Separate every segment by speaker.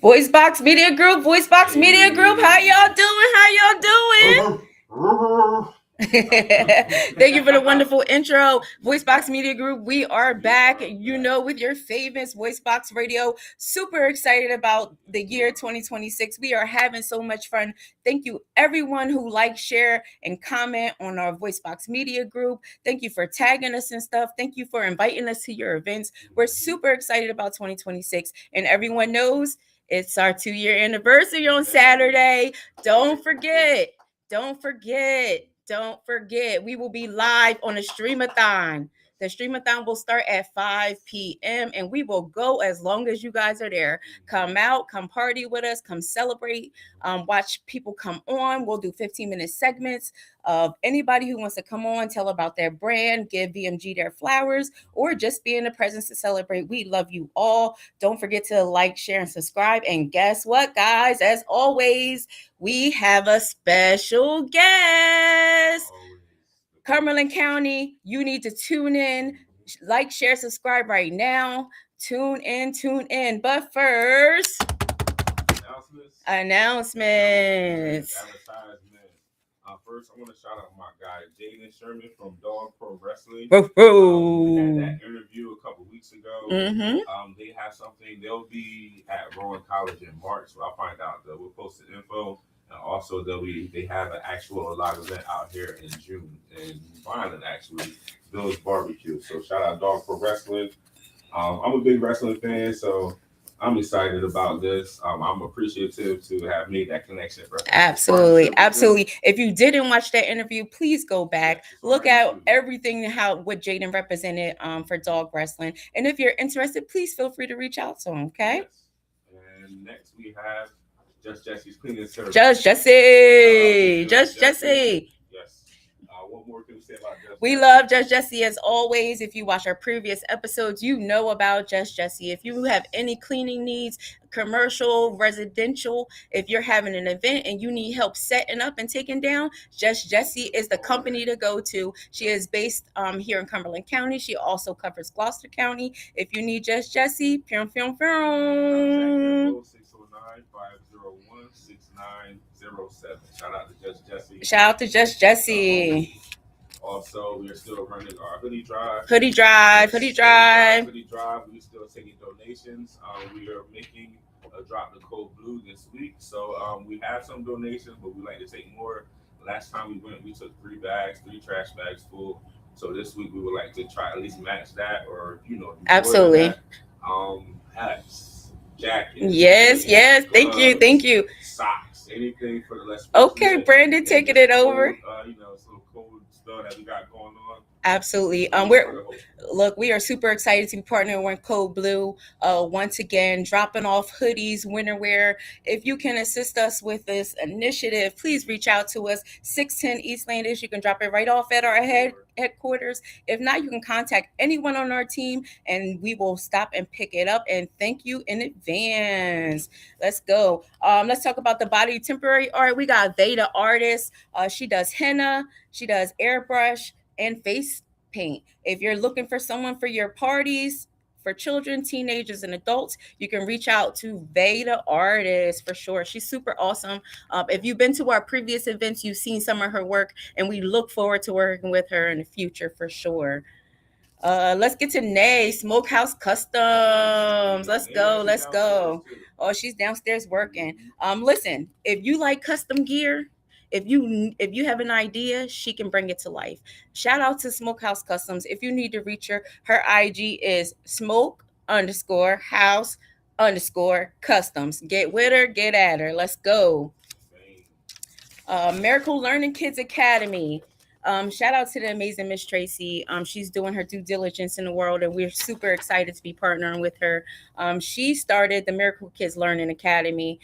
Speaker 1: VoiceBox Media Group, VoiceBox Media Group. How y'all doing? How y'all doing? Thank you for the wonderful intro. VoiceBox Media Group, we are back, with your famous VoiceBox Radio. Super excited about the year 2026. We are having so much fun. Thank you, everyone who like, share, and comment on our VoiceBox Media Group. Thank you for tagging us and stuff. Thank you for inviting us to your events. We're super excited about 2026, and everyone knows it's our 2-year anniversary on Saturday. Don't forget. We will be live on a streamathon. The streamathon will start at 5 p.m. and we will go as long as you guys are there. Come out, come party with us, come celebrate, watch people come on. We'll do 15-minute segments of anybody who wants to come on, tell about their brand, give VMG their flowers, or just be in the presence to celebrate. We love you all. Don't forget to like, share, and subscribe. And guess what, guys? As always, we have a special guest. Cumberland County, you need to tune in, like, share, subscribe right now. Tune in. But first, announcements.
Speaker 2: First, I want to shout out my guy, Jaden Sherman from Dog Pro Wrestling.
Speaker 1: We
Speaker 2: had that interview a couple weeks ago. They have something. They'll be at Rowan College in March, so I'll find out. We'll post the info. And also, they have an actual live event out here in June in Violent, actually, Bill's Barbecue. So shout out Dog Pro Wrestling. I'm a big wrestling fan, so I'm excited about this. I'm appreciative to have made that connection.
Speaker 1: Absolutely. If you didn't watch that interview, please go back, look at everything, what Jaden represented for dog wrestling. And if you're interested, please feel free to reach out to him, okay?
Speaker 2: Yes. And next we have Just Jesse's Cleaning Service.
Speaker 1: Just Jesse.
Speaker 2: Yes. What more can we say about Just
Speaker 1: We love Just Jesse as always. If you watch our previous episodes, you know about Just Jesse. If you have any cleaning needs, commercial, residential, if you're having an event and you need help setting up and taking down, Just Jesse is the company to go to. She is based here in Cumberland County. She also covers Gloucester County. If you need Just Jesse, pew.
Speaker 2: 609-501-6907. Shout out to Just Jesse.
Speaker 1: Shout out to Just Jesse.
Speaker 2: Also, we are still running our hoodie drive.
Speaker 1: Hoodie drive.
Speaker 2: We're still taking donations. We are making a drop the code blue this week. So we have some donations, but we like to take more. Last time we went, we took 3 trash bags full. So this week we would like to try at least match that, or
Speaker 1: absolutely.
Speaker 2: Hats, jackets.
Speaker 1: Yes. Gloves, thank you.
Speaker 2: Socks, anything for the less.
Speaker 1: Okay, Brandon, taking it over.
Speaker 2: Some cold stuff that we got going on.
Speaker 1: Absolutely. We are super excited to be partnering with Code Blue. Once again, dropping off hoodies, winter wear. If you can assist us with this initiative, please reach out to us. 610 East Landish. You can drop it right off at our headquarters. If not, you can contact anyone on our team and we will stop and pick it up. And thank you in advance. Let's go. Let's talk about the body temporary art. We got Veda Artist. She does henna. She does airbrush and face paint. If you're looking for someone for your parties, for children, teenagers, and adults, you can reach out to Veda Artist for sure. She's super awesome. If you've been to our previous events, you've seen some of her work, and we look forward to working with her in the future for sure. Let's get to Nay, Smokehouse Customs. Let's go. Oh, she's downstairs working. Listen, if you like custom gear, if you have an idea, she can bring it to life. Shout out to Smokehouse Customs. If you need to reach her IG is smoke_house_customs. Get with her, get at her. Let's go. Miracle Learning Kids Academy. Shout out to the amazing Miss Tracy. She's doing her due diligence in the world, and we're super excited to be partnering with her. She started the Miracle Kids Learning Academy.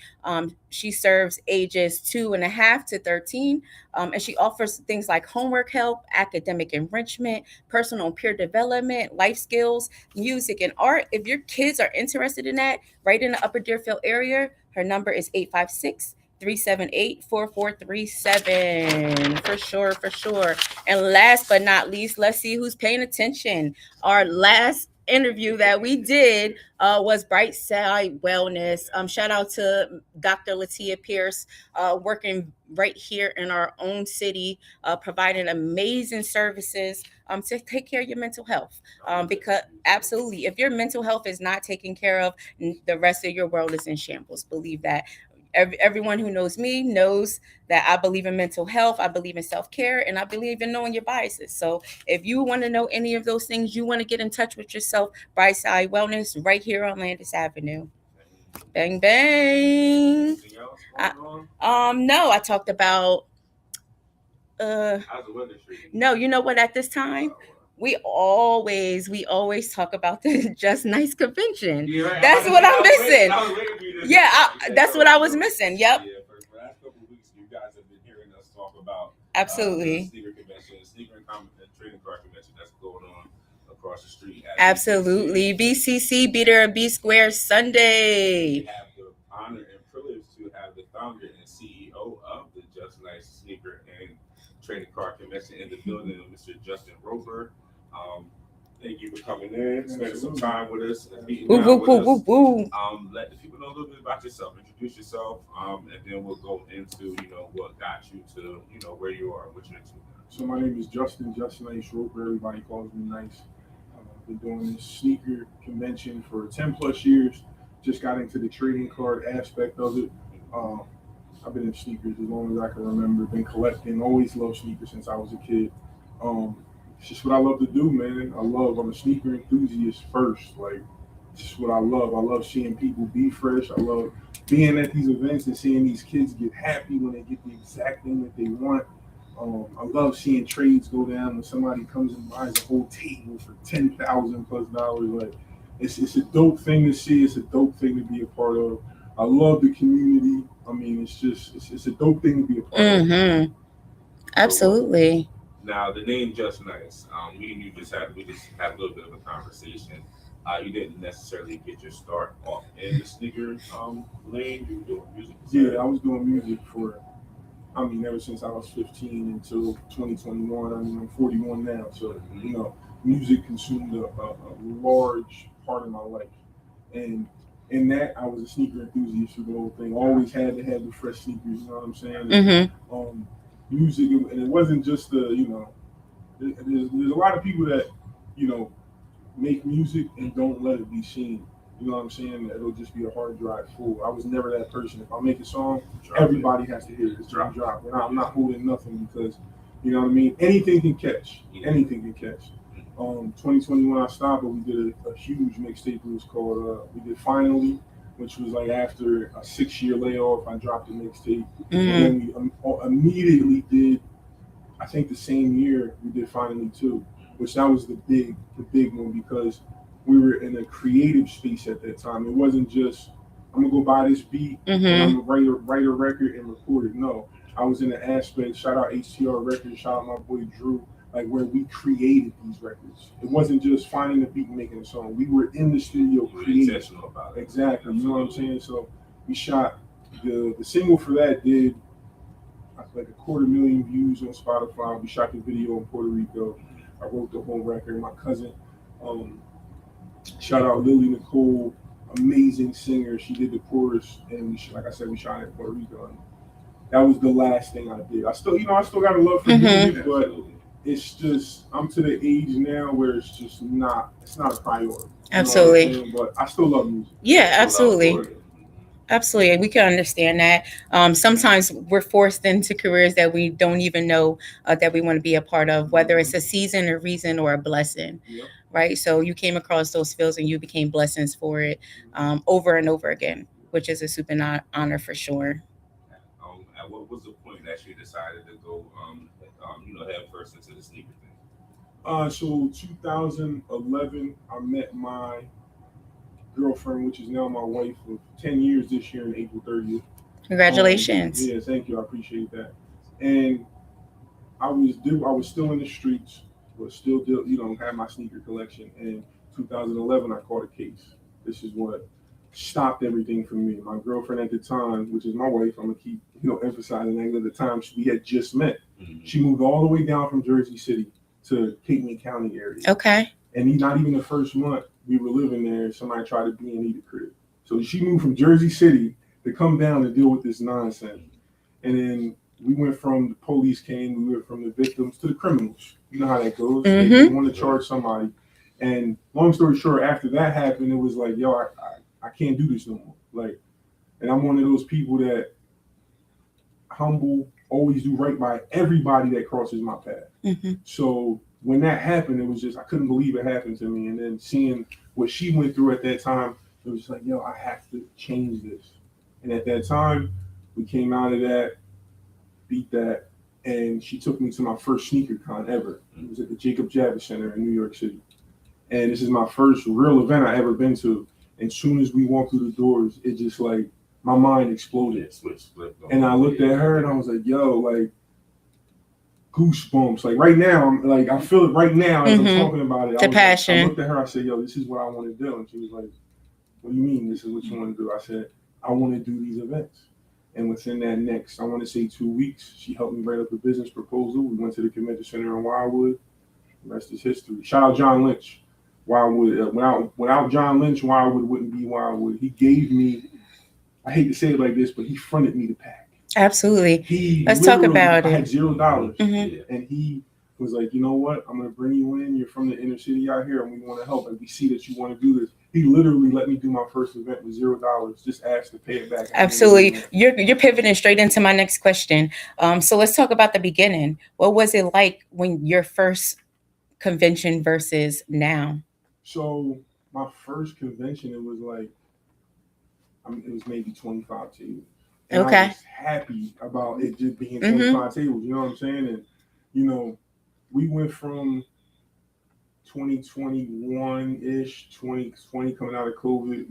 Speaker 1: She serves ages 2.5 to 13, and she offers things like homework help, academic enrichment, personal peer development, life skills, music, and art. If your kids are interested in that, right in the Upper Deerfield area, her number is 856-378-4437. For sure. And last but not least, let's see who's paying attention. Our last interview that we did was Bright Side Wellness. Shout out to Dr. Latia Pierce, working right here in our own city, providing amazing services to take care of your mental health. Because absolutely, if your mental health is not taken care of, the rest of your world is in shambles. Believe that. Everyone who knows me knows that I believe in mental health, I believe in self care, and I believe in knowing your biases. So if you want to know any of those things, you want to get in touch with yourself, Brightside Wellness, right here on Landis Avenue. Bang bang. No, I talked about no, you know what, at this time we always talk about the Just Nice convention. Yeah, right. That's what I'm missing. That's what I was missing. Yep. Yeah, for the last couple of weeks, you guys have been hearing us talk about absolutely the sneaker convention, sneaker and trading card convention that's going on across the street. Absolutely, BCC, Be There and Be Square Sunday. We have the honor and privilege to have the founder and CEO of the Just Nice Sneaker and Trading Card Convention in the building, Mr. Justin Roper. Thank you for coming in, spending some time with us, and meeting with us. Let the people know a little bit about yourself. Introduce yourself, and then we'll go into what got you to where you are, what you're into.
Speaker 3: So my name is Justin Nice Roper. Everybody calls me Nice. I've been doing this sneaker convention for 10 plus years. Just got into the trading card aspect of it. I've been in sneakers as long as I can remember. Been collecting. Always loved sneakers since I was a kid. It's just what I love to do, man. I'm a sneaker enthusiast first. Like, it's just what I love. I love seeing people be fresh. I love being at these events and seeing these kids get happy when they get the exact thing that they want. I love seeing trades go down when somebody comes and buys a whole table for $10,000+. Like, it's a dope thing to see. It's a dope thing to be a part of. I love the community. I mean, it's a dope thing to be a part of.
Speaker 1: Absolutely.
Speaker 2: Now, the name Just Nice, me and you just had a little bit of a conversation. You didn't necessarily get your start off in the sneaker lane. You were doing music.
Speaker 3: Yeah, I was doing music ever since I was 15 until 2021. I'm 41 now, so music consumed a large part of my life, and in that I was a sneaker enthusiast for the whole thing. Always had to have the fresh sneakers. You know what I'm saying?
Speaker 1: Mm-hmm.
Speaker 3: Music, and it wasn't just there's a lot of people that make music and don't let it be seen. You know what I'm saying? It'll just be a hard drive full. I was never that person. If I make a song, everybody has to hear it. It's drop. I'm not holding nothing because, you know what I mean? Anything can catch. Anything can catch. 2021 I stopped, but we did a huge mixtape. It was called, we did Finally, which was like after a 6-year layoff. I dropped a mixtape. And then we immediately did, I think the same year, we did Finally 2, which that was the big one because we were in a creative space at that time. It wasn't just, I'm gonna go buy this beat and I'm gonna write a record and record it. No, I was in the aspect, shout out HTR Records, shout out my boy Drew, like where we created these records. It wasn't just finding a beat and making a song. We were in the studio creating. About it. Exactly, you know what I'm saying? So we shot, the single for that did like 250,000 views on Spotify. We shot the video in Puerto Rico. I wrote the whole record. My cousin, shout out Lily Nicole, amazing singer. She did the chorus, and like I said, we shot it in Puerto Rico. And that was the last thing I did. I still got a love for music, but it's just, I'm to the age now where it's not a priority.
Speaker 1: Absolutely.
Speaker 3: But I still love music.
Speaker 1: Yeah, absolutely. Absolutely. We can understand that. Sometimes we're forced into careers that we don't even know that we want to be a part of, whether it's a season, a reason, or a blessing.
Speaker 3: Yep.
Speaker 1: Right. So you came across those fields and you became blessings for it over and over again, which is a super honor for sure.
Speaker 2: And what was the point that you decided to go, head first into the sneaker thing?
Speaker 3: So 2011, I met my girlfriend, which is now my wife, of 10 years this year on April 30th.
Speaker 1: Congratulations.
Speaker 3: Yeah, thank you. I appreciate that. And I was still in the streets, but still, had my sneaker collection. And 2011, I caught a case. This is what stopped everything for me. My girlfriend at the time, which is my wife, I'm gonna keep emphasizing that, at the time we had just met. Mm-hmm. She moved all the way down from Jersey City to Cape May County area.
Speaker 1: Okay.
Speaker 3: And not even the first month we were living there. Somebody tried to B&E the crib. So she moved from Jersey City to come down and deal with this nonsense. And then we went from the police came, we went from the victims to the criminals. You know how that goes. They want to charge somebody. And long story short, after that happened, it was like, yo, I can't do this no more. Like, and I'm one of those people that humble, always do right by everybody that crosses my path. So when that happened, it was just, I couldn't believe it happened to me. And then seeing what she went through at that time, it was like, yo, I have to change this. And at that time, we came out of that, beat that, and she took me to my first sneaker con ever. It was at the Jacob Javits Center in New York City. And this is my first real event I ever been to. And as soon as we walked through the doors, it just like, my mind exploded. And I looked at her and I was like, yo, like, goosebumps. Like right now, I'm like, I feel it right now as I'm talking about it.
Speaker 1: The passion.
Speaker 3: I looked at her, I said, yo, this is what I want to do. And she was like, what do you mean this is what you want to do? I said, I want to do these events. And within that next, I want to say 2 weeks, she helped me write up a business proposal. We went to the convention center in Wildwood. The rest is history. Shout out John Lynch. Wildwood. Without John Lynch, Wildwood wouldn't be Wildwood. He gave me, I hate to say it like this, but he fronted me the pack.
Speaker 1: Absolutely. Let's talk about it.
Speaker 3: I had $0. And he was like, you know what? I'm going to bring you in. You're from the inner city out here, and we want to help. And we see that you want to do this. He literally let me do my first event with $0. Just asked to pay it back.
Speaker 1: Absolutely. You're pivoting straight into my next question. So let's talk about the beginning. What was it like when your first convention versus now?
Speaker 3: So my first convention, it was like, it was maybe 25 tables. And I was happy about it just being 25 tables. You know what I'm saying? And, you know, we went from 2021-ish, 2020 coming out of COVID,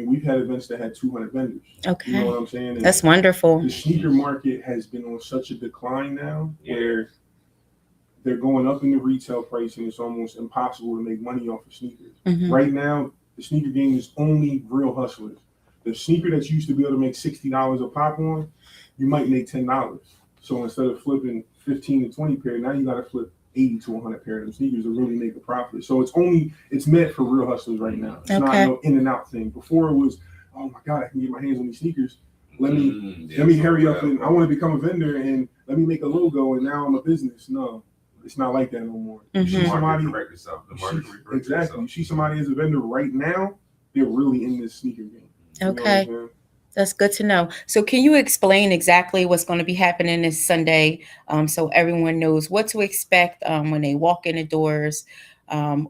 Speaker 3: we've had events that had 200 vendors. You know what I'm saying? And
Speaker 1: that's wonderful.
Speaker 3: The sneaker market has been on such a decline now where they're going up in the retail price and it's almost impossible to make money off of sneakers. Right now, the sneaker game is only real hustlers. The sneaker that you used to be able to make $60 a pop on, you might make $10. So instead of flipping 15 to 20 pair, now you got to flip 80 to 100 pair of them sneakers to really make a profit. So it's meant for real hustlers right now. It's not no in and out thing. Before it was, oh my God, I can get my hands on these sneakers. Let me hurry up and I want to become a vendor and let me make a logo and now I'm a business. No, it's not like that no more. You see somebody, exactly. You see somebody as a vendor right now, they're really in this sneaker game.
Speaker 1: Okay. That's good to know. So can you explain exactly what's going to be happening this Sunday so everyone knows what to expect when they walk in the doors,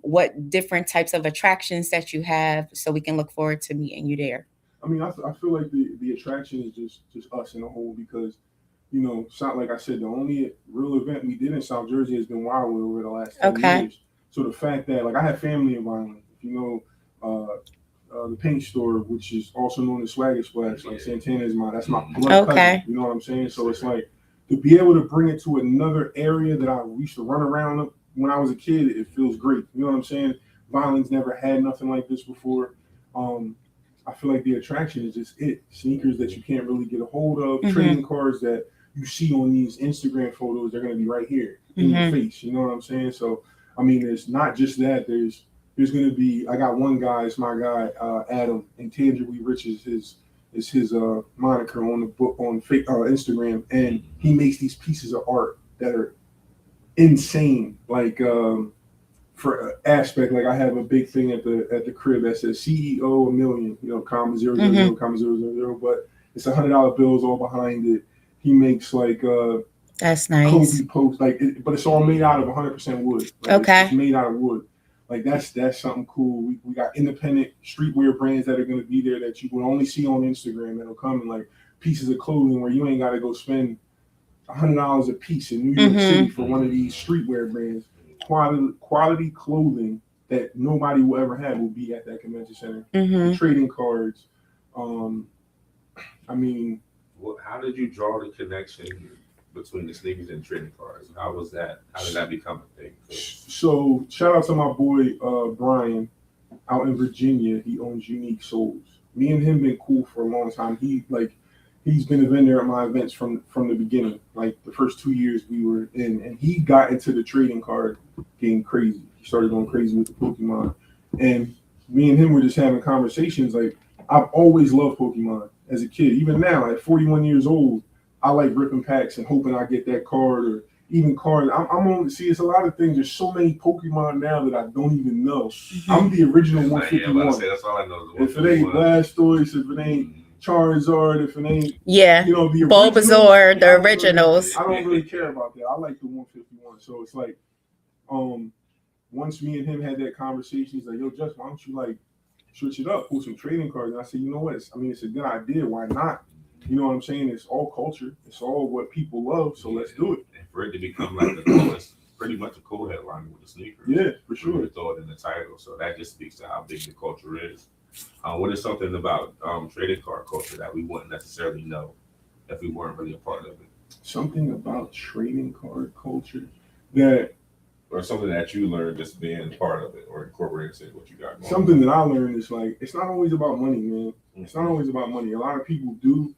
Speaker 1: what different types of attractions that you have so we can look forward to meeting you there?
Speaker 3: I mean, I feel like the attraction is just us in a whole because, you know, like I said, the only real event we did in South Jersey has been Wildwood over the last 10 years. So the fact that, like, I have family in Violent, you know, the paint store, which is also known as Swagger Splash, like Santana is that's my blood cousin. You know what I'm saying? So it's like to be able to bring it to another area that I used to run around when I was a kid, it feels great. You know what I'm saying? Violence never had nothing like this before. I feel like the attraction is just sneakers that you can't really get a hold of, trading cards that you see on these Instagram photos, they're going to be right here in your face. You know what I'm saying? So, I mean, it's not just that. There's going to be, I got one guy, it's my guy, Adam, Intangibly Rich is his moniker on the book on Instagram, and he makes these pieces of art that are insane. Like for aspect, like I have a big thing at the crib that says CEO a million, you know, comma 000, comma 000, but it's $100 bills all behind it. He makes like
Speaker 1: that's nice.
Speaker 3: Kobe post but it's all made out of 100% wood. Like, it's made out of wood. Like that's something cool. We got independent streetwear brands that are going to be there that you will only see on Instagram that'll come in like pieces of clothing where you ain't got to go spend $100 a piece in New York City for one of these streetwear brands. Quality clothing that nobody will ever have will be at that convention center. Trading cards. I mean,
Speaker 2: how did you draw the connection between the sneakers and trading cards? How was that? How did that become a thing?
Speaker 3: So shout out to my boy Brian out in Virginia. He owns Unique Souls. Me and him been cool for a long time. He's been a vendor at my events from the beginning. Like the first 2 years we were in, and he got into the trading card game crazy. He started going crazy with the Pokemon, and me and him were just having conversations. Like, I've always loved Pokemon as a kid. Even now, at 41 years old, I like ripping packs and hoping I get that card, or even cards. I'm on. See, it's a lot of things. There's so many Pokemon now that I don't even know. I'm the original 151.
Speaker 2: That's all I know.
Speaker 3: If it ain't Blastoise, if it ain't Charizard, if it ain't the
Speaker 1: Bulbasaur, the originals.
Speaker 3: I don't really care about that. I like the 151. So it's like, once me and him had that conversation, he's like, "Yo, Just, why don't you like switch it up, pull some trading cards?" And I said, "You know what? It's a good idea. Why not? You know what I'm saying? It's all culture. It's all what people love. So let's do it."
Speaker 2: And for it to become like the coolest, pretty much a cool headline with the sneakers.
Speaker 3: Yeah, for sure.
Speaker 2: Throw it in the title, so that just speaks to how big the culture is. What is something about trading card culture that we wouldn't necessarily know if we weren't really a part of it?
Speaker 3: Something about trading card culture that,
Speaker 2: or something that you learned just being part of it or incorporating into what you got going.
Speaker 3: Something that I learned is like, it's not always about money, man. It's not always about money. A lot of people do,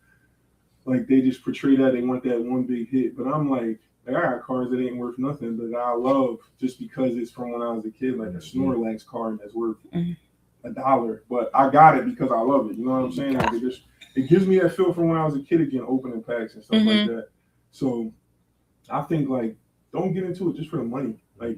Speaker 3: like, they just portray that they want that one big hit, but I'm like, I got cards that ain't worth nothing, but I love just because it's from when I was a kid, like a Snorlax card that's worth $1, but I got it because I love it. You know what I'm saying? Like, it gives me that feel from when I was a kid again, opening packs and stuff like that. So I think, like, don't get into it just for the money. Like,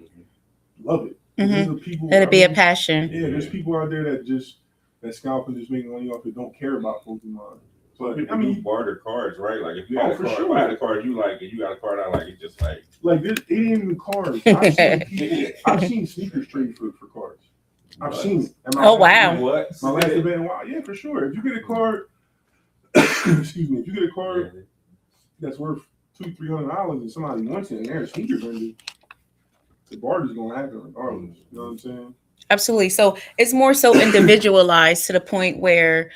Speaker 3: love it.
Speaker 1: It'll be a passion.
Speaker 3: Yeah, there's people out there that scalp and just make money off it, don't care about Pokemon.
Speaker 2: But I mean, you barter cards, right? Like, if you had a card you like and you got a card I like, it's just like
Speaker 3: it ain't even cards. I've seen sneakers trade for cards. I've seen it.
Speaker 1: Oh wow!
Speaker 3: My last event, yeah, for sure. If you get a card, excuse me, if you get a card that's worth $200-$300 and somebody wants it and they're a sneaker vendor, the barter's gonna happen regardless. You know what I'm saying?
Speaker 1: Absolutely. So it's more so individualized to the point where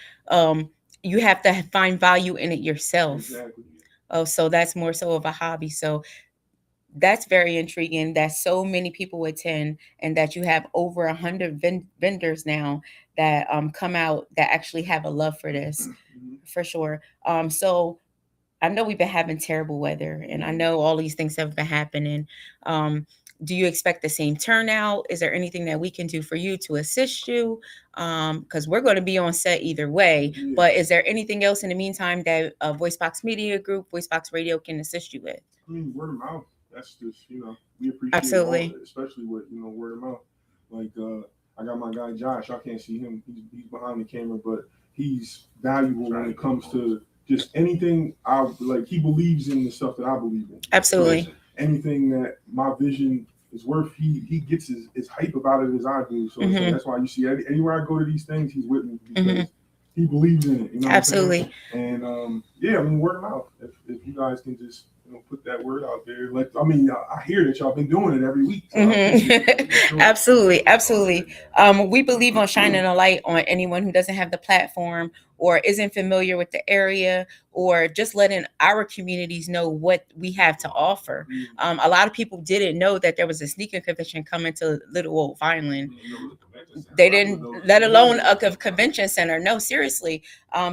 Speaker 1: you have to find value in it yourself.
Speaker 3: Exactly.
Speaker 1: Oh, so that's more so of a hobby. So that's very intriguing that so many people attend and that you have over 100 vendors now that come out that actually have a love for this, for sure. So I know we've been having terrible weather and I know all these things have been happening. Do you expect the same turnout? Is there anything that we can do for you to assist you? Because we're going to be on set either way. Yeah. But is there anything else in the meantime that VoiceBox Media Group, VoiceBox Radio can assist you with?
Speaker 3: I mean, word of mouth. That's just, we appreciate all of it, especially with, word of mouth. Like, I got my guy Josh. I can't see him. He's behind the camera, but he's valuable when it comes to just anything. He believes in the stuff that I believe in.
Speaker 1: Absolutely.
Speaker 3: So anything that my vision is worth, he gets his hype about it as I do. So that's why you see anywhere I go to these things, he's with me because he believes in it. You know
Speaker 1: Absolutely.
Speaker 3: And word of mouth. If you guys can just put that word out there. I hear that y'all been doing it every week. So
Speaker 1: Absolutely. We believe on shining a light on anyone who doesn't have the platform or isn't familiar with the area, or just letting our communities know what we have to offer. A lot of people didn't know that there was a sneaker convention coming to Little Oak Vineland. They didn't, let alone a convention center. No, seriously.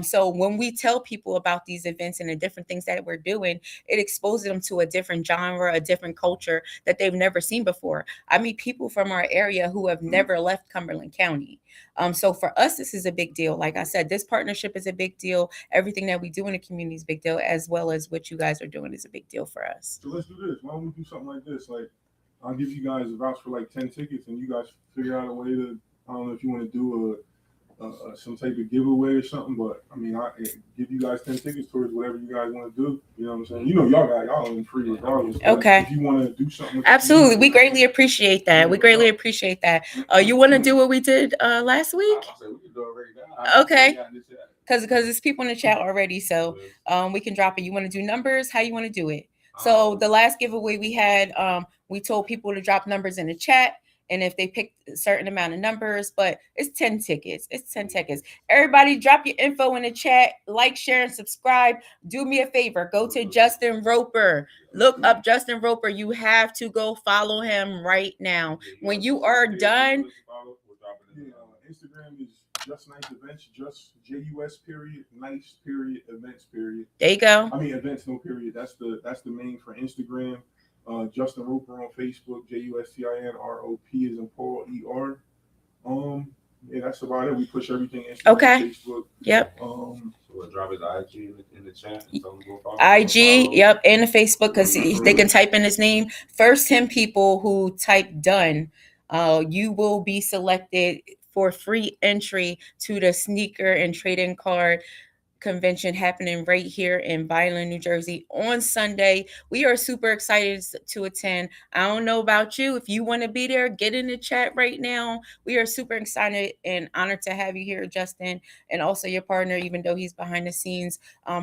Speaker 1: So when we tell people about these events and the different things that we're doing, it exposes them to a different genre, a different culture that they've never seen before. I meet people from our area who have never left Cumberland County. So for us, this is a big deal. Like I said, this partnership is a big deal. Everything that we do in the community is a big deal, as well as what you guys are doing is a big deal for us.
Speaker 3: So let's do this. Why don't we do something like this? Like, I'll give you guys a voucher for like 10 tickets, and you guys figure out a way to, I don't know if you want to do some type of giveaway or something, but I mean, I give you guys 10 tickets towards whatever you guys want to do. You know what I'm saying? Y'all in free regardless.
Speaker 1: Okay.
Speaker 3: If you want to do something,
Speaker 1: absolutely, we greatly appreciate that. We greatly appreciate that. You want to do what we did last week? Okay. Because it's people in the chat already, so we can drop it. You want to do numbers? How you want to do it? So the last giveaway we had, we told people to drop numbers in the chat. And if they pick a certain amount of numbers, but it's 10 tickets. It's 10 tickets. Everybody drop your info in the chat, like, share, and subscribe. Do me a favor. Go to Justin Roper. Look up Justin Roper. You have to go follow him right now. When you are done.
Speaker 3: Instagram is Just Nice Events, just JUS period, nice period, events period.
Speaker 1: There you go.
Speaker 3: I mean, events, no period. That's the main for Instagram. Justin Roper on Facebook, JUSTINROP is in Paul ER. Yeah, that's about it. We push everything Instagram,
Speaker 1: Okay.
Speaker 3: Facebook.
Speaker 1: Yep.
Speaker 2: So we'll drop his IG in the chat and tell him to go follow.
Speaker 1: IG, yep, and the Facebook, because they can type in his name. First 10 people who type done, you will be selected for free entry to the sneaker and trading card convention happening right here in Vineland, New Jersey on Sunday. We are super excited to attend. I don't know about you. If you want to be there, get in the chat right now. We are super excited and honored to have you here, Justin, and also your partner, even though he's behind the scenes.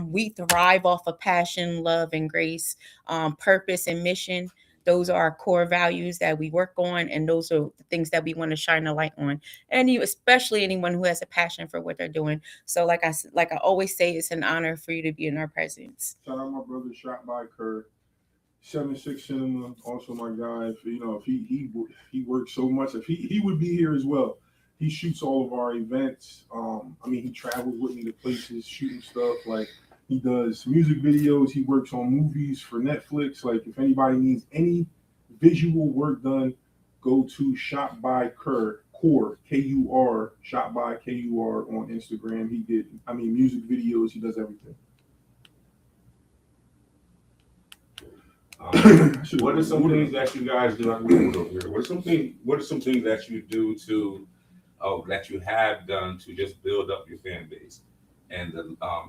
Speaker 1: We thrive off of passion, love, and grace, purpose, and mission. Those are our core values that we work on, and those are the things that we want to shine a light on. And you, especially anyone who has a passion for what they're doing. So, like I always say, it's an honor for you to be in our presence.
Speaker 3: Shout out my brother, Shot by Kerr, 76 Cinema. Also my guy. If he works so much, if he would be here as well. He shoots all of our events. He travels with me to places, shooting stuff. Like, he does music videos. He works on movies for Netflix. Like, if anybody needs any visual work done, go to Shot by Kerr, Kur, Shot by Kur on Instagram. He did, music videos. He does everything.
Speaker 2: What are some things that you guys do? What are some things that you do that you have done to just build up your fan base and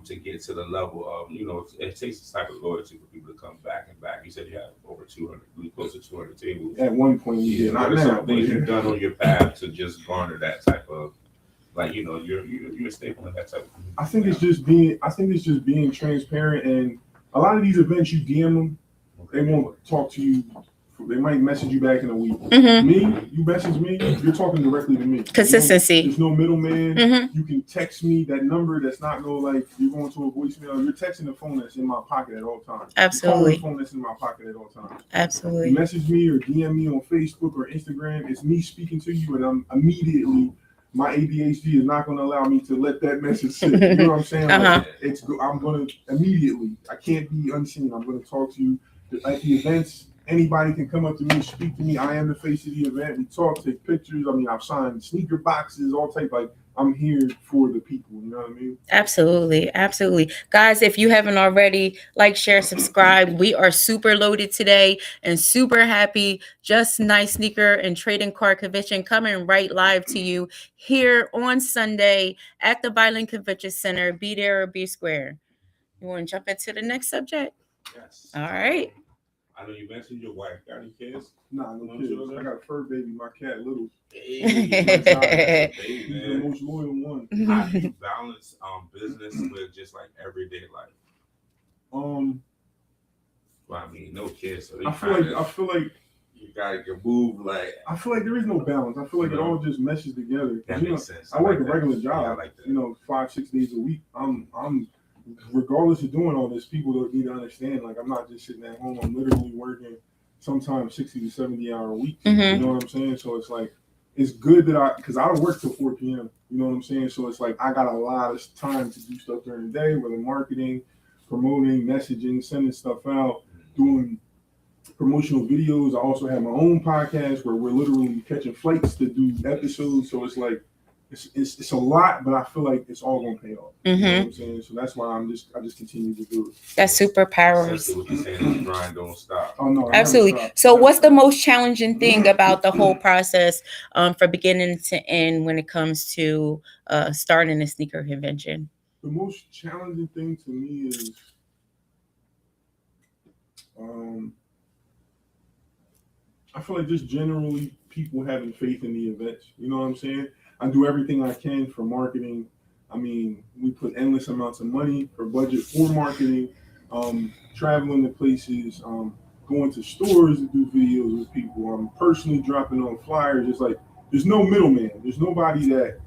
Speaker 2: to get to the level of, it takes this type of loyalty for people to come back and back. You said you have over 200, close to 200 tables.
Speaker 3: At one point, you did.
Speaker 2: What are some things you've done on your path to just garner that type of, you're a staple in that type of thing?
Speaker 3: I think it's just being transparent, and a lot of these events you DM them, they won't talk to you. They might message you back in a week.
Speaker 1: Mm-hmm.
Speaker 3: Me, you message me, you're talking directly to me.
Speaker 1: Consistency.
Speaker 3: There's no middleman.
Speaker 1: Mm-hmm.
Speaker 3: You can text me that number. That's not like you're going to a voicemail. You're texting the phone that's in my pocket at all times.
Speaker 1: Absolutely.
Speaker 3: The phone that's in my pocket at all times.
Speaker 1: Absolutely.
Speaker 3: You message me or DM me on Facebook or Instagram. It's me speaking to you, and I'm immediately. My ADHD is not going to allow me to let that message sit. You know what I'm saying?
Speaker 1: Uh-huh.
Speaker 3: I'm going to immediately. I can't be unseen. I'm going to talk to you at the events. Anybody can come up to me, speak to me. I am the face of the event. We talk, take pictures. I've signed sneaker boxes, all type. Like, I'm here for the people. You know what I mean?
Speaker 1: Absolutely. Absolutely. Guys, if you haven't already, like, share, subscribe. We are super loaded today and super happy. Just Nice Sneaker and Trading Card Convention coming right live to you here on Sunday at the Vineland Convention Center. Be there or be square. You want to jump into the next subject?
Speaker 2: Yes.
Speaker 1: All right.
Speaker 2: I know you mentioned your wife. Got any kids?
Speaker 3: Nah, no kids. I got a fur baby. My cat, Little.
Speaker 2: Hey,
Speaker 3: He's the most loyal one.
Speaker 2: How do you balance business with just like everyday life? No kids. So I feel like you gotta move like.
Speaker 3: I feel like there is no balance. I feel like it all just meshes together.
Speaker 2: That makes sense.
Speaker 3: I work a regular job. Yeah, 5-6 days a week. I'm regardless of doing all this, people don't need to understand. Like, I'm not just sitting at home. I'm literally working sometimes 60 to 70 hour weeks.
Speaker 1: Mm-hmm.
Speaker 3: You know what I'm saying? So it's like, it's good that because I don't work till 4 p.m. You know what I'm saying? So it's like, I got a lot of time to do stuff during the day, whether marketing, promoting, messaging, sending stuff out, doing promotional videos. I also have my own podcast where we're literally catching flights to do episodes. So it's like, it's a lot, but I feel like it's all gonna pay off.
Speaker 1: Mm-hmm.
Speaker 3: You know what I'm saying? So that's why I just continue to do it.
Speaker 1: That's super powerful.
Speaker 2: What you're saying, grind don't stop.
Speaker 3: Oh no,
Speaker 1: absolutely. So what's the most challenging thing about the whole process from beginning to end when it comes to starting a sneaker convention?
Speaker 3: The most challenging thing to me is I feel like just generally people having faith in the events. You know what I'm saying? I do everything I can for marketing. We put endless amounts of money for budget for marketing, traveling to places, going to stores to do videos with people. I'm personally dropping on flyers. It's like, there's no middleman. There's nobody that,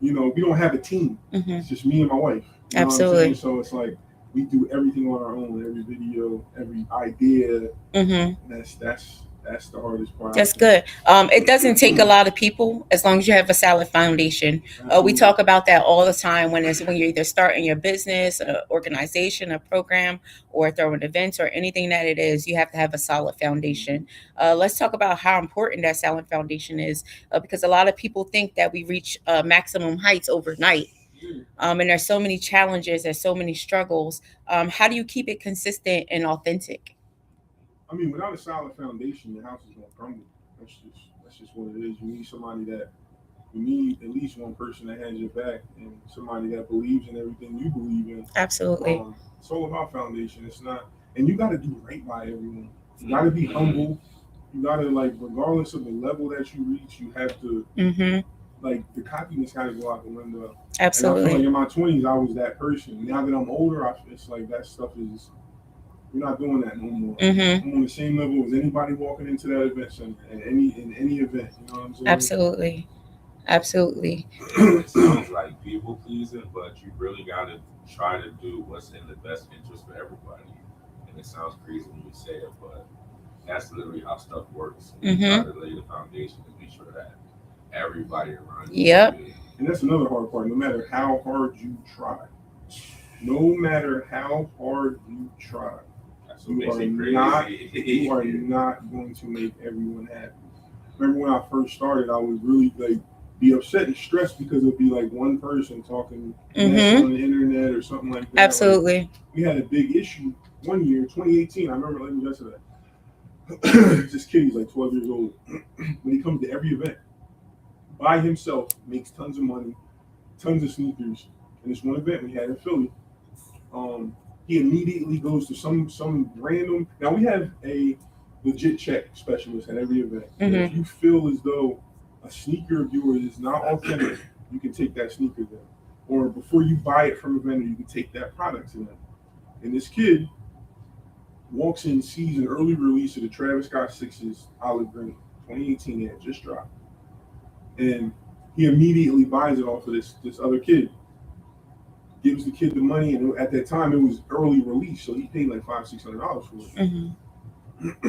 Speaker 3: we don't have a team.
Speaker 1: Mm-hmm.
Speaker 3: It's just me and my wife. You
Speaker 1: absolutely.
Speaker 3: So it's like, we do everything on our own, every video, every idea.
Speaker 1: Mm-hmm.
Speaker 3: That's That's the hardest part.
Speaker 1: That's good. It doesn't take a lot of people as long as you have a solid foundation. We talk about that all the time when you're either starting your business, an organization, a program, or throwing events or anything that it is. You have to have a solid foundation. Let's talk about how important that solid foundation is, because a lot of people think that we reach maximum heights overnight. And there's so many challenges, there's so many struggles. How do you keep it consistent and authentic?
Speaker 3: I mean, without a solid foundation, your house is gonna crumble. That's just what it is. You need somebody that you need at least one person that has your back and somebody that believes in everything you believe in.
Speaker 1: Absolutely.
Speaker 3: It's all about foundation. It's not, and you got to do right by everyone. You got to be humble. You got to like, regardless of the level that you reach, you have to like the cockiness got to go out the window.
Speaker 1: Absolutely.
Speaker 3: And I feel like in my 20s, I was that person. Now that I'm older, it's like that stuff is. You're not doing that no more. I'm on the same level as anybody walking into that event center in any event. You know what I'm saying?
Speaker 1: Absolutely. Absolutely.
Speaker 2: It sounds like people pleasing, but you really got to try to do what's in the best interest for everybody. And it sounds crazy when you say it, but that's literally how stuff works. You try to lay the foundation to make sure that everybody around you.
Speaker 1: Yep.
Speaker 3: And that's another hard part. No matter how hard you try, no matter how hard you try, you are not going to make everyone happy. Remember when I first started, I would really like be upset and stressed because it'd be like one person talking on the internet or something like that.
Speaker 1: Absolutely.
Speaker 3: Like, we had a big issue one year, 2018. I remember like yesterday. This kid, he's like 12 years old. When he comes to every event, by himself, makes tons of money, tons of sneakers. And this one event we had in Philly, he immediately goes to some random. Now we have a legit check specialist at every event. So if you feel as though a sneaker of yours is not authentic, you can take that sneaker then. Or before you buy it from a vendor, you can take that product to them. And this kid walks in, sees an early release of the Travis Scott 6s Olive Green, 2018 had just dropped. And he immediately buys it off of this other kid. Gives the kid the money, and at that time it was early release, so he paid like $500-$600 for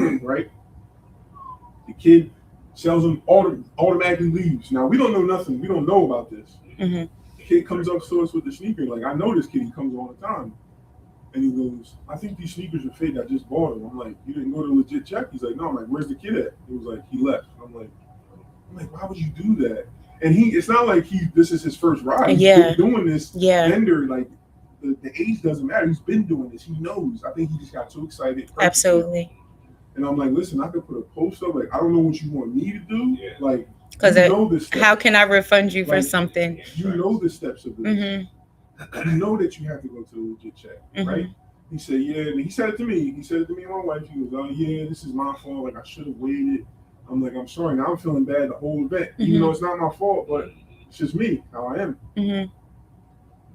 Speaker 3: it. Right? The kid sells him, automatically leaves. Now we don't know nothing. We don't know about this. The kid comes up to us with the sneaker. Like, I know this kid. He comes all the time, and he goes, "I think these sneakers are fake. I just bought them." I'm like, "You didn't go to legit check?" He's like, "No." I'm like, "Where's the kid at?" He was like, "He left." I'm like, "Why would you do that?" And it's not like this is his first ride. He's been doing this vendor, like the age doesn't matter. He's been doing this. He knows. I think he just got too excited.
Speaker 1: Absolutely.
Speaker 3: And I'm like, listen, I could put a post up. Like, I don't know what you want me to do.
Speaker 2: Yeah.
Speaker 3: Like,
Speaker 1: because
Speaker 3: you know this
Speaker 1: how can I refund you for something?
Speaker 3: You know the steps of this. You know that you have to go to the legit check, right? He said, yeah. And he said it to me. He said it to me and my wife. He goes, "Oh yeah, this is my fault. Like, I should have waited." I'm like, "I'm sorry. Now I'm feeling bad the whole event. Even though it's not my fault, but it's just me, how I am."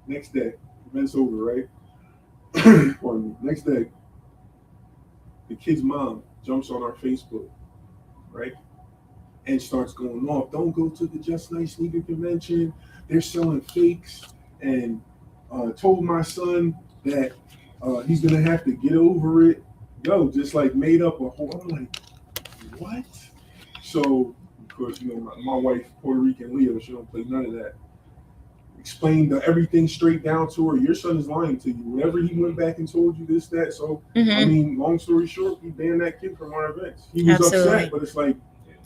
Speaker 3: Next day, event's over, right? Pardon me. Next day, the kid's mom jumps on our Facebook, right? And starts going off. "Don't go to the Just Nice sneaker convention. They're selling fakes." And told my son that he's going to have to get over it. Yo, just like made up a whole, I'm like, what? So, of course, you know, my wife, Puerto Rican Leo, she don't play none of that. Explained everything straight down to her. Your son is lying to you. Whatever he went back and told you this, that. So, I mean, long story short, we banned that kid from our events. He was upset, but it's like,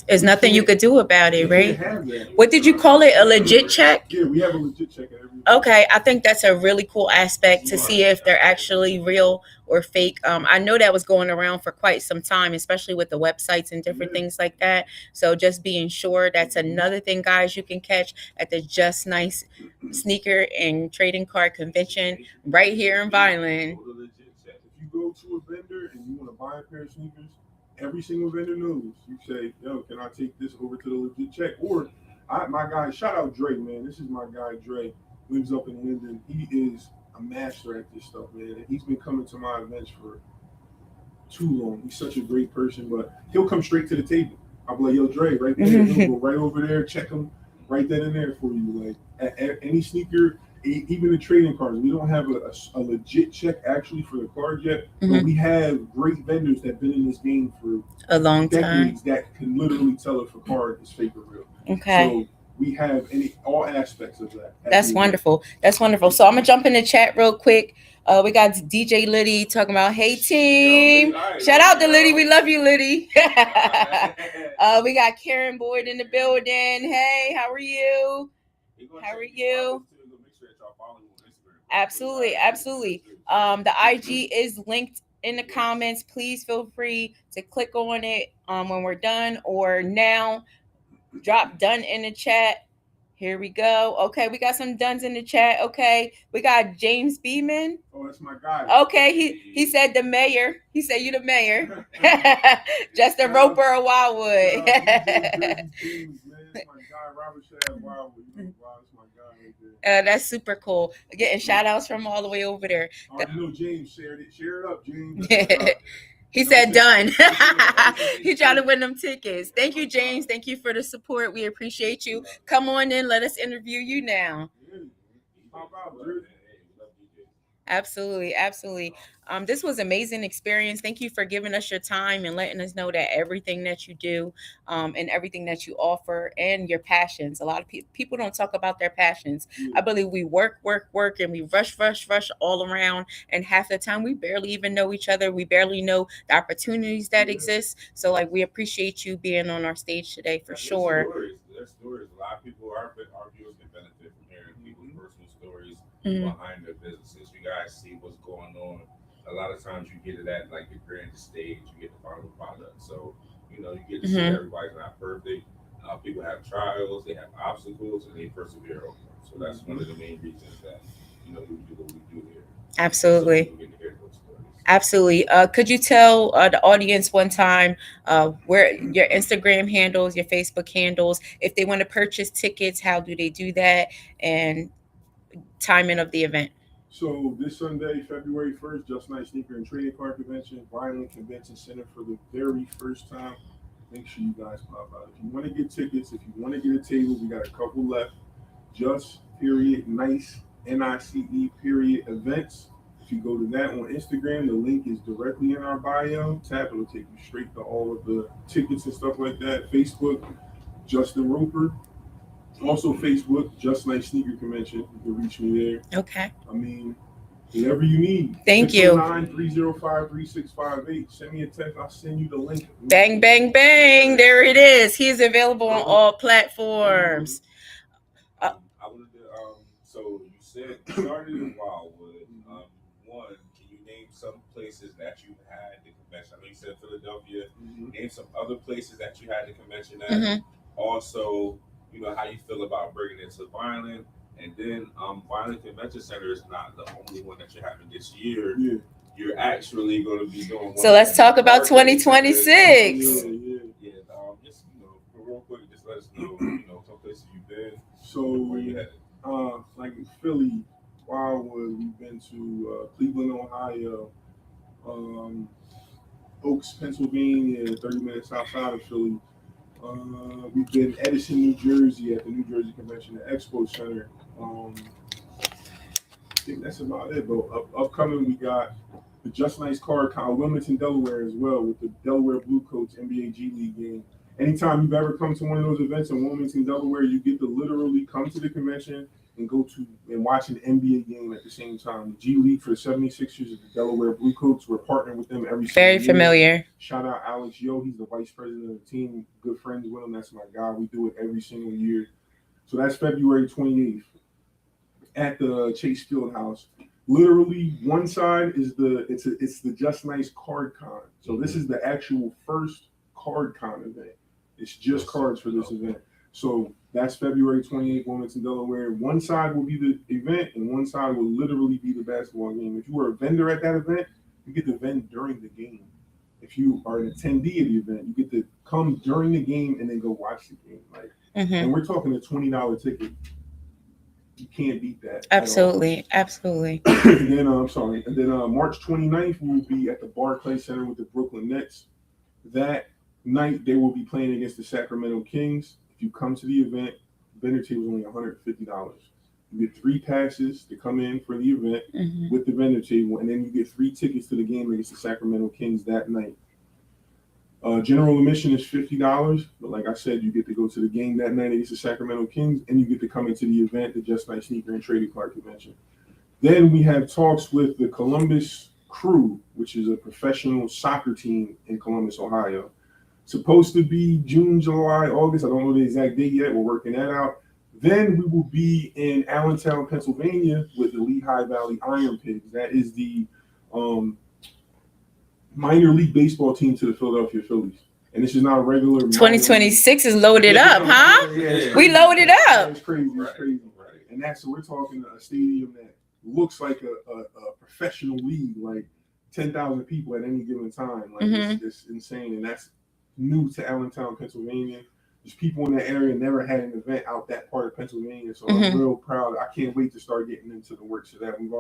Speaker 1: there's nothing you could do about it, right?
Speaker 3: Have that.
Speaker 1: What did you call it? A legit check?
Speaker 3: Yeah, we have a legit check at every.
Speaker 1: Okay, I think that's a really cool aspect to see if they're actually real or fake. I know that was going around for quite some time, especially with the websites and different things like that. So just being sure, that's another thing, guys, you can catch at the Just Nice Sneaker and Trading Card Convention right here in Vineland.
Speaker 3: If you go to a vendor and you want to buy a pair of sneakers, every single vendor knows. You say, "Yo, can I take this over to the legit check?" Or my guy, shout out Dre, man. This is my guy, Dre. Lives up in Linden. He is a master at this stuff, man. And he's been coming to my events for too long. He's such a great person, but he'll come straight to the table. I'll be like, "Yo, Dre, right there." He'll go right over there, check him right then and there for you. Like, at any sneaker, even the trading cards, we don't have a legit check actually for the card yet, but
Speaker 1: Mhm.
Speaker 3: we have great vendors that have been in this game for
Speaker 1: A long time.
Speaker 3: decades that can literally tell if a card is fake or real.
Speaker 1: Okay.
Speaker 3: So we have all aspects of that.
Speaker 1: That's wonderful. That's wonderful. So I'm gonna jump in the chat real quick. We got DJ Liddy talking about, hey team. Shout out to Liddy. We love you, Liddy. We got Karen Boyd in the building. Hey, how are you? How are you? Absolutely, absolutely. The IG is linked in the comments. Please feel free to click on it when we're done or now. Drop done in the chat. Here we go. Okay, we got some duns in the chat. Okay, we got James Beeman.
Speaker 3: Oh, that's my guy.
Speaker 1: Okay, he said the mayor. He said you the mayor. Justin Roper of Wildwood. That's super cool. Getting shout outs from all the way over there.
Speaker 3: I know James shared it. Share it up, James.
Speaker 1: He said done. He tried to win them tickets. Thank you, James. Thank you for the support. We appreciate you. Come on in. Let us interview you now. Absolutely, absolutely. This was amazing experience. Thank you for giving us your time and letting us know that everything that you do, and everything that you offer, and your passions. A lot of people don't talk about their passions. I believe we work, and we rush all around, and half the time we barely even know each other. We barely know the opportunities that exist. So, like, we appreciate you being on our stage today for sure.
Speaker 2: There's stories. A lot of people, our viewers can benefit from hearing people's personal stories behind their businesses. You guys see what's going on. A lot of times you get it at like the grandest stage, you get the final product. So, you get to see everybody's not perfect. People have trials, they have obstacles, and they persevere over them. So that's one of the main reasons that, we do what we do here.
Speaker 1: Absolutely.
Speaker 2: So get to hear those stories.
Speaker 1: Absolutely. Could you tell the audience one time where your Instagram handles, your Facebook handles, if they want to purchase tickets, how do they do that, and timing of the event?
Speaker 3: So this Sunday, February 1st, Just Nice Sneaker and Trading Card Convention, Violent Convention Center for the very first time. Make sure you guys pop out. If you want to get tickets, if you want to get a table, we got a couple left. Just nice, NICE events. If you go to that on Instagram, the link is directly in our bio. Tap, it'll take you straight to all of the tickets and stuff like that. Facebook, Justin Roper. Also Facebook, Just Nice Sneaker Convention. You can reach me there.
Speaker 1: Okay.
Speaker 3: I mean, whatever you need.
Speaker 1: Thank you.
Speaker 3: 609-305-3658. Send me a text. I'll send you the link.
Speaker 1: Bang, bang, bang. There it is. He is available on all platforms.
Speaker 2: I wanted to, so you said you started in Wildwood. One, can you name some places that you had the convention? I know you said Philadelphia. Name some other places that you had the convention at. Also, how you feel about bringing it to Violent. And then Violent Convention Center is not the only one that you're having this year. Yeah. You're actually going to be doing one.
Speaker 1: So let's talk about 2026.
Speaker 2: Yeah. Just, real quick, just let us know, some places you've been.
Speaker 3: So,
Speaker 2: where you headed.
Speaker 3: Like in Philly, Wildwood, we've been to Cleveland, Ohio, Oaks, Pennsylvania, 30 minutes outside of Philly. We've been Edison, New Jersey at the New Jersey Convention and Expo Center. I think that's about it. But upcoming, we got the Just Nice Card Con, Wilmington, Delaware as well, with the Delaware Blue Coats NBA G League game. Anytime you've ever come to one of those events in Wilmington, Delaware, you get to literally come to the convention and go to and watch an NBA game at the same time. The G League for the 76ers is the Delaware Blue Coats. We're partnering with them every single year.
Speaker 1: Very familiar.
Speaker 3: Shout out Alex Yo. He's the vice president of the team. Good friends with him. That's my guy. We do it every single year. So that's February 28th at the Chase Field House. Literally, one side is it's the Just Nice Card Con. So this is the actual first Card Con event. It's just cards for this event. So that's February 28th, Wilmington, Delaware. One side will be the event, and one side will literally be the basketball game. If you were a vendor at that event, you get to vend during the game. If you are an attendee of the event, you get to come during the game and then go watch the game. And we're talking a $20 ticket. You can't beat that.
Speaker 1: Absolutely. Absolutely.
Speaker 3: And then March 29th, we will be at the Barclays Center with the Brooklyn Nets. That night, they will be playing against the Sacramento Kings. If you come to the event, vendor table is only $150. You get 3 passes to come in for the event with the vendor table, and then you get 3 tickets to the game against the Sacramento Kings that night. General admission is $50, but like I said, you get to go to the game that night against the Sacramento Kings, and you get to come into the event, the Just Night Sneaker and Trading Card Convention. Then we have talks with the Columbus Crew, which is a professional soccer team in Columbus, Ohio. Supposed to be June, July, August. I don't know the exact date yet. We're working that out. Then we will be in Allentown, Pennsylvania with the Lehigh Valley Iron Pigs. That is the minor league baseball team to the Philadelphia Phillies. And this is not regular.
Speaker 1: 2026 is loaded up, huh? We loaded up.
Speaker 3: It's crazy. It's crazy. And that's, so we're talking a stadium that looks like a professional league, like 10,000 people at any given time. Like it's insane. And that's new to Allentown, Pennsylvania. There's people in that area never had an event out that part of Pennsylvania. So I'm real proud. I can't wait to start getting into the works of that. We're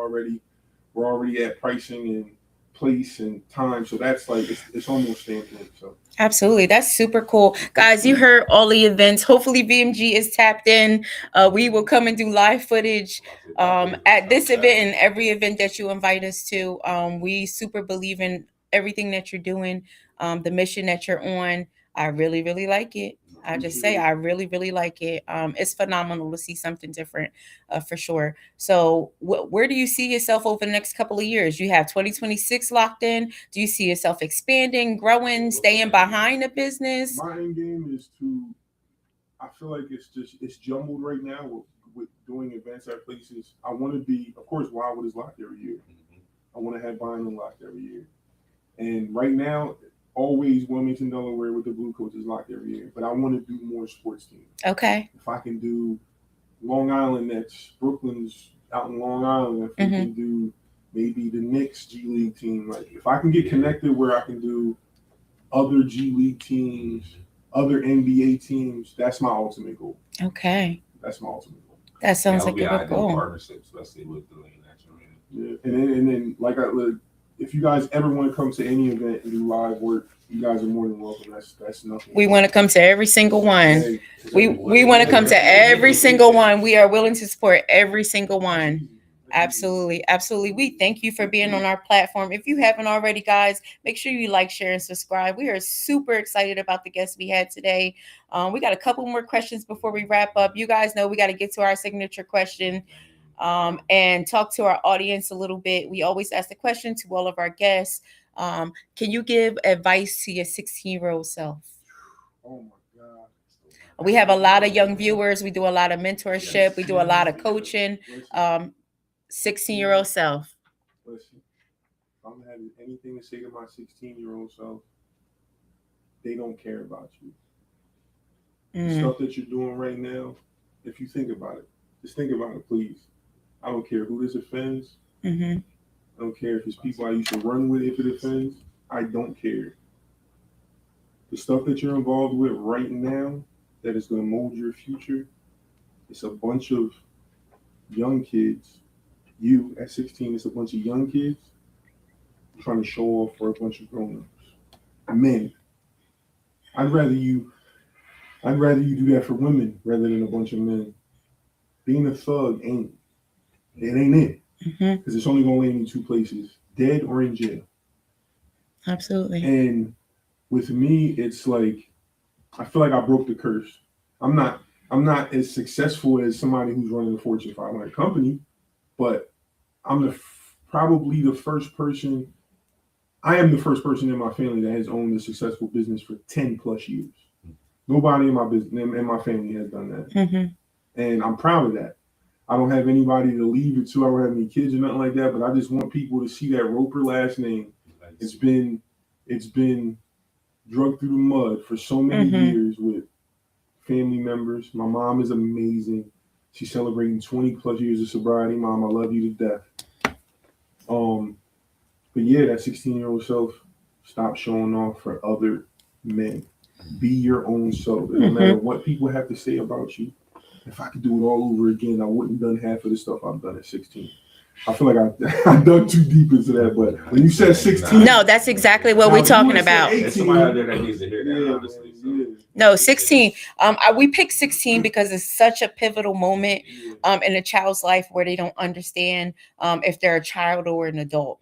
Speaker 3: already at pricing and place and time, so that's like it's almost stamped in. So
Speaker 1: absolutely, that's super cool, guys. You heard all the events. Hopefully VMG is tapped in. We will come and do live footage at this event and every event that you invite us to. We super believe in everything that you're doing, the mission that you're on. I really like it. I just say I really like it. It's phenomenal to see something different, for sure. So where do you see yourself over the next couple of years? You have 2026 locked in. Do you see yourself expanding, growing, staying behind the business?
Speaker 3: My end game is I feel like it's jumbled right now with doing events at places. I want to be, of course, Wildwood is locked every year. I want to have Bynum locked every year. And right now, always Wilmington, Delaware with the Blue Coats is locked every year. But I want to do more sports teams.
Speaker 1: Okay.
Speaker 3: If I can do Long Island, that's Brooklyn's out in Long Island. If we can do maybe the Knicks G League team. Like if I can get connected where I can do other G League teams, other NBA teams, that's my ultimate goal.
Speaker 1: Okay.
Speaker 3: That's my ultimate goal.
Speaker 1: That sounds like a good goal.
Speaker 2: Partnerships, especially with the league that you're in.
Speaker 3: Yeah. And then like if you guys ever want to come to any event and do live work, you guys are more than welcome. That's nothing.
Speaker 1: We want to come to every single one. We want to come to every single one. We are willing to support every single one. Absolutely. We thank you for being on our platform. If you haven't already, guys, make sure you like, share, and subscribe. We are super excited about the guests we had today. We got a couple more questions before we wrap up. You guys know we got to get to our signature question. And talk to our audience a little bit. We always ask the question to all of our guests. Can you give advice to your 16-year-old self?
Speaker 3: Oh my God.
Speaker 1: We have a lot of young viewers. We do a lot of mentorship. We do a lot of coaching. 16-year-old self.
Speaker 3: Listen, if I'm having anything to say to my 16-year-old self, they don't care about you. The stuff that you're doing right now, if you think about it, just think about it, please. I don't care who this offends. I don't care if it's people I used to run with, if it offends. I don't care. The stuff that you're involved with right now that is going to mold your future, it's a bunch of young kids. You at 16, it's a bunch of young kids trying to show off for a bunch of grown-ups. Men. I'd rather you do that for women rather than a bunch of men. Being a thug ain't it. Because it's only going to land you 2 places, dead or in jail.
Speaker 1: Absolutely.
Speaker 3: And with me, it's like, I feel like I broke the curse. I'm not as successful as somebody who's running a Fortune 500 company, but I'm probably the first person. I am the first person in my family that has owned a successful business for 10 plus years. Nobody in my business, in my family, has done that. And I'm proud of that. I don't have anybody to leave it to. I don't have any kids or nothing like that, but I just want people to see that Roper last name. It's been drugged through the mud for so many years with family members. My mom is amazing. She's celebrating 20 plus years of sobriety. Mom, I love you to death. But yeah, that 16-year-old self, stop showing off for other men. Be your own self. No matter what people have to say about you. If I could do it all over again, I wouldn't have done half of the stuff I've done at 16. I feel like I dug too deep into that, but when you said 16,
Speaker 1: no, that's exactly what we're talking about.
Speaker 2: There's somebody out there that needs to hear that, honestly. So.
Speaker 3: Yeah.
Speaker 1: No, 16. We picked 16 because it's such a pivotal moment in a child's life where they don't understand if they're a child or an adult.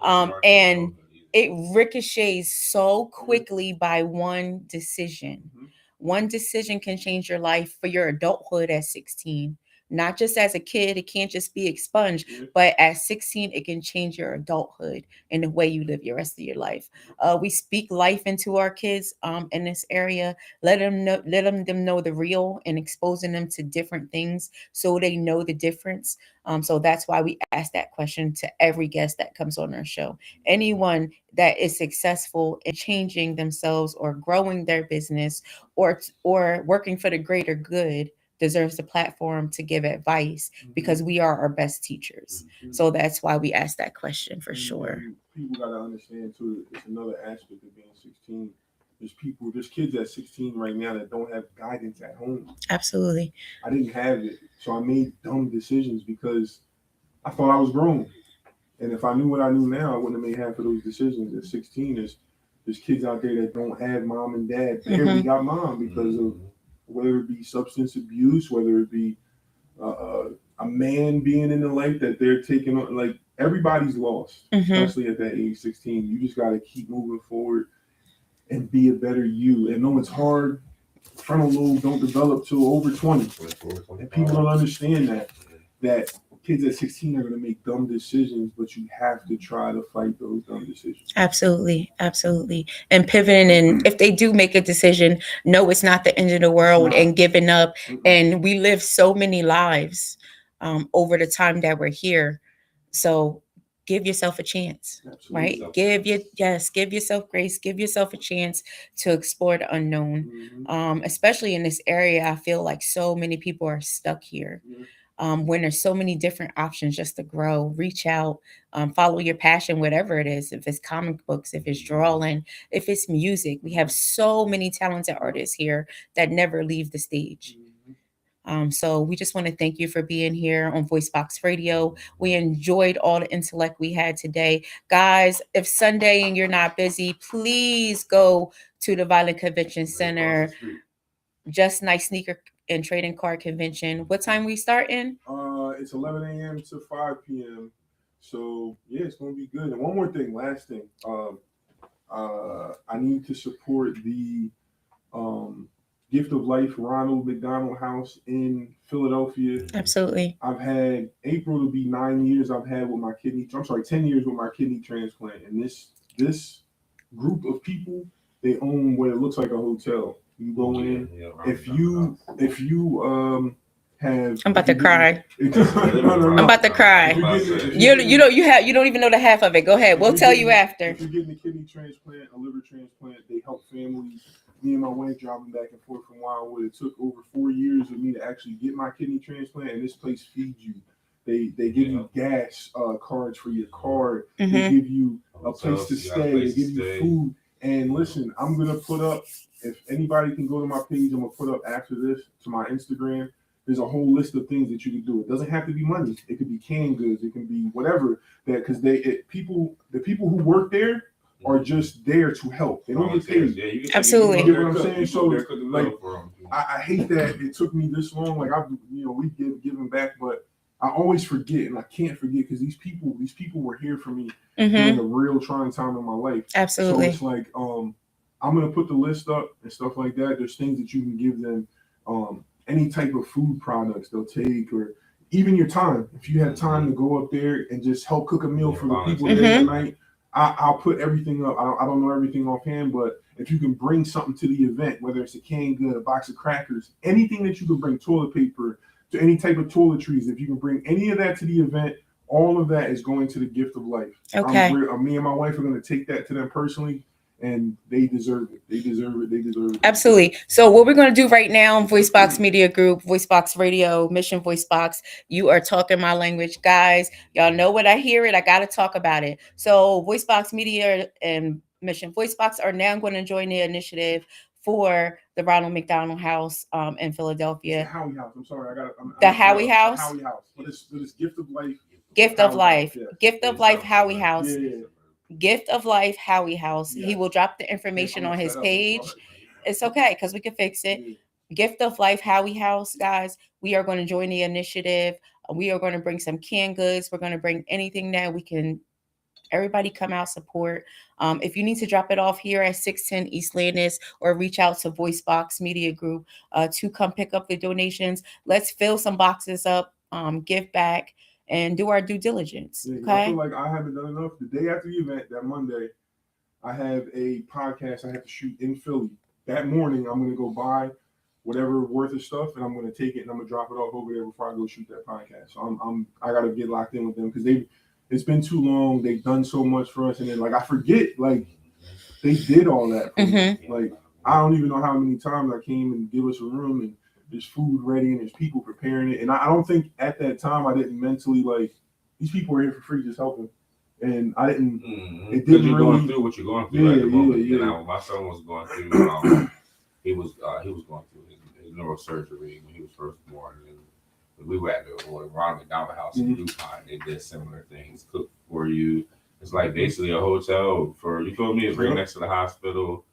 Speaker 1: And it ricochets so quickly by one decision. One decision can change your life for your adulthood at 16. Not just as a kid, it can't just be expunged, but at 16, it can change your adulthood and the way you live your rest of your life. We speak life into our kids in this area. Let them know the real and exposing them to different things so they know the difference. So that's why we ask that question to every guest that comes on our show. Anyone that is successful in changing themselves or growing their business or working for the greater good deserves the platform to give advice because we are our best teachers. So that's why we ask that question for sure.
Speaker 3: People got to understand too, it's another aspect of being 16. There's kids at 16 right now that don't have guidance at home.
Speaker 1: Absolutely.
Speaker 3: I didn't have it. So I made dumb decisions because I thought I was grown. And if I knew what I knew now, I wouldn't have made half of those decisions. At 16, there's kids out there that don't have mom and dad. Barely got mom because of whether it be substance abuse, whether it be a man being in the life that they're taking on. Like, everybody's lost, especially at that age, 16. You just got to keep moving forward and be a better you. And no, it's hard. Frontal lobe don't develop till over 20. And people don't understand that kids at 16 are going to make dumb decisions, but you have to try to fight those dumb decisions.
Speaker 1: Absolutely. And pivoting, and if they do make a decision, no, it's not the end of the world and giving up. And we live so many lives over the time that we're here. So give yourself a chance. Absolutely. Right? Give yourself grace, give yourself a chance to explore the unknown. Especially in this area, I feel like so many people are stuck here. When there's so many different options just to grow, reach out, follow your passion, whatever it is. If it's comic books, if it's drawing, if it's music, we have so many talented artists here that never leave the stage. So we just want to thank you for being here on VoiceBox Radio. We enjoyed all the intellect we had today. Guys, if Sunday and you're not busy, please go to the Violent Convention Center. Just Nice Sneaker and Trading Card Convention. What time we starting?
Speaker 3: It's 11 a.m. to 5 p.m. So yeah, it's gonna be good. And one more thing, last thing. I need to support the Gift of Life Ronald McDonald House in Philadelphia.
Speaker 1: Absolutely.
Speaker 3: I've had April to be 9 years. I've had with my 10 years with my kidney transplant. And this group of people, they own what it looks like a hotel. You go in. If you have,
Speaker 1: I'm about to cry.
Speaker 3: I'm
Speaker 1: about to cry. You don't even know the half of it. Go ahead. We'll tell you after.
Speaker 3: If you're getting a kidney transplant, a liver transplant, they help families. Me and my wife driving back and forth from Wildwood. It took over 4 years of me to actually get my kidney transplant, and this place feeds you. They give you gas cards for your car. They give you a place to stay. They give you food. And listen, I'm gonna put up. If anybody can go to my page, I'm gonna put up after this to my Instagram. There's a whole list of things that you can do. It doesn't have to be money. It could be canned goods. It can be whatever. That because the people who work there are just there to help. They don't get paid.
Speaker 1: Absolutely.
Speaker 3: You get what I'm saying? So like, I hate that it took me this long. Like we giving back, but I always forget, and I can't forget because these people were here for me during a real trying time in my life.
Speaker 1: Absolutely.
Speaker 3: So it's like I'm gonna put the list up and stuff like that. There's things that you can give them. Any type of food products they'll take, or even your time. If you have time to go up there and just help cook a meal for the people there tonight, I'll put everything up. I don't know everything offhand, but if you can bring something to the event, whether it's a canned good, a box of crackers, anything that you can bring, toilet paper, to any type of toiletries, if you can bring any of that to the event, all of that is going to the Gift of Life.
Speaker 1: Okay.
Speaker 3: Me and my wife are going to take that to them personally. And they deserve it. They deserve it.
Speaker 1: Absolutely. So what we're going to do right now, VoiceBox Media Group, VoiceBox Radio, Mission VoiceBox, you are talking my language. Guys, y'all know when I hear it, I got to talk about it. So VoiceBox Media and Mission VoiceBox are now going to join the initiative for the Ronald McDonald House in Philadelphia.
Speaker 3: The Howie House. I'm sorry.
Speaker 1: The Howie House?
Speaker 3: The Howie House. But it's Gift of Life
Speaker 1: Gift of Life.
Speaker 3: Yes.
Speaker 1: Gift of Life Howie House.
Speaker 3: Yeah.
Speaker 1: Gift of Life Howie House.
Speaker 3: Yes.
Speaker 1: He will drop the information on his page. It's okay because we can fix it. Gift of Life Howie House, guys. We are going to join the initiative. We are going to bring some canned goods. We're going to bring anything that we can. Everybody come out, support. If you need to drop it off here at 610 East Landis or reach out to VoiceBox Media Group to come pick up the donations. Let's fill some boxes up, give back, and do our due diligence.
Speaker 3: Yeah,
Speaker 1: okay.
Speaker 3: I feel like I haven't done enough. The day after the event, that Monday, I have a podcast I have to shoot in Philly. That morning, I'm going to go buy whatever worth of stuff, and I'm going to take it and I'm going to drop it off over there before I go shoot that podcast. So I got to get locked in with them because it's been too long. They've done so much for us, and then like I forget, like they did all that for me. Like I don't even know how many times I came and give us a room and there's food ready and there's people preparing it. And I don't think at that time I didn't mentally like these people are here for free just helping. And I didn't. It didn't
Speaker 2: you're
Speaker 3: really
Speaker 2: going through what you're going through at the moment.
Speaker 3: Yeah.
Speaker 2: You know, my son was going through. He was going through his neurosurgery when he was first born. And we were at the Ronald McDonald House in Yukon. They did similar things, cook for you. It's like basically a hotel for you. Feel me? It's right next to the hospital.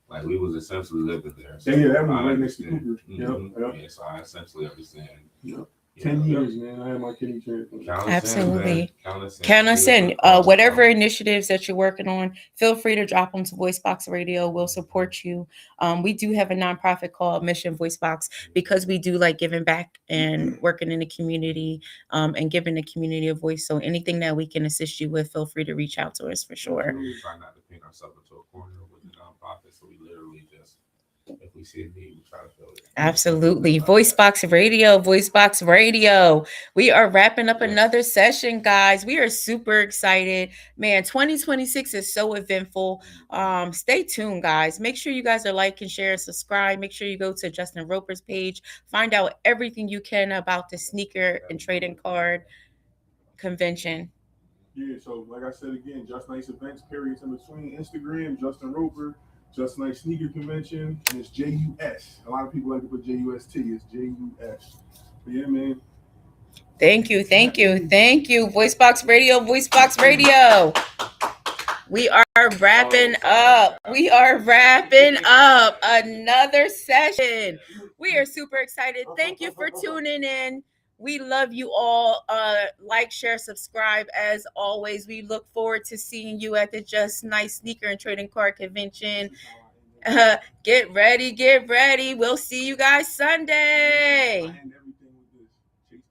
Speaker 2: Like we was essentially living there. So
Speaker 3: yeah, that was right next to Cooper.
Speaker 2: Yeah, so I essentially understand.
Speaker 3: 10 years, man. I had my kidney transplant.
Speaker 1: Absolutely. Count us in. Whatever initiatives that you're working on, feel free to drop them to VoiceBox Radio. We'll support you. We do have a nonprofit called Mission VoiceBox because we do like giving back and working in the community and giving the community a voice. So anything that we can assist you with, feel free to reach out to us for sure.
Speaker 2: We try not to paint ourselves into a corner with the nonprofit, so we literally just, if we see a need, we try to fill it.
Speaker 1: Absolutely. VoiceBox Radio, VoiceBox Radio. We are wrapping up another session, guys. We are super excited. Man, 2026 is so eventful. Stay tuned, guys. Make sure you guys are liking, share, and subscribe. Make sure you go to Justin Roper's page. Find out everything you can about the sneaker and trading card convention.
Speaker 3: Yeah, so like I said again, Just Nice events, periods in between. Instagram, Justin Roper. Just Nice Sneaker Convention, and it's JUS. A lot of people like to put JUST. It's JUS. But yeah, man.
Speaker 1: Thank you. VoiceBox Radio, VoiceBox Radio. We are wrapping up. We are wrapping up another session. We are super excited. Thank you for tuning in. We love you all. Like, share, subscribe. As always, we look forward to seeing you at the Just Nice Sneaker and Trading Card Convention. Get ready. We'll see you guys Sunday.